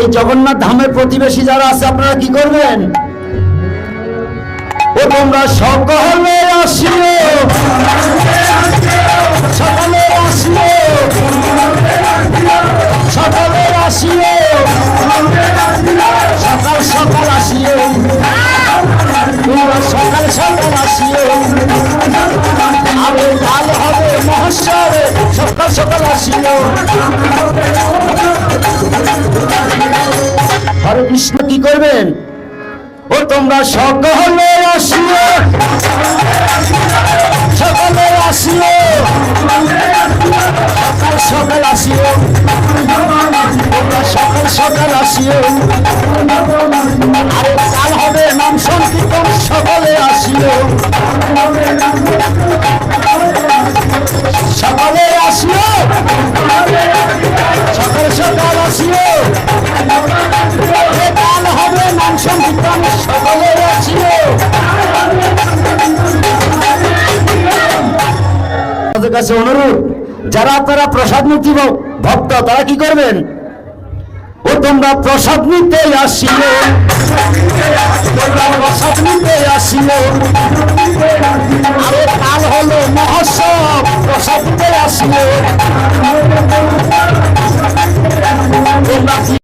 এই জগন্নাথ ধামের প্রতিবেশী যারা আছে আপনারা কি করবেন? ও তোমরা সকলে আসিও, সকলে আসিও, সকলে আসিও, সকাল সকাল আসিও, তোমরা সকাল সকাল আসিও, আরে কাল হবে মহোৎসবে, সকাল সকাল আসিও। হরে কৃষ্ণ কি করবেন? ও তোমরা সকলে আসিও, সকলে আসিও, সকাল সকাল আসিও, তোমরা সকাল সকাল আসিও, আরে কাল হবে নাম সংকীর্তন, সকলে আসিও, সকলে আসিও, সকাল সকাল আসিও, কাল হবে নাম সংকীর্তন, সকলে আসিও। আমাদের কাছে অনুরোধ, যারা আপনারা প্রসাদ মূর্তি ভক্ত তারা কি করবেন? ও তোমরা প্রসাদ নিতে আসিও, তোমরা প্রসাদ নিতে আসিও, আরে কাল হলো মহোৎসব, প্রসাদ নিতে আসিও।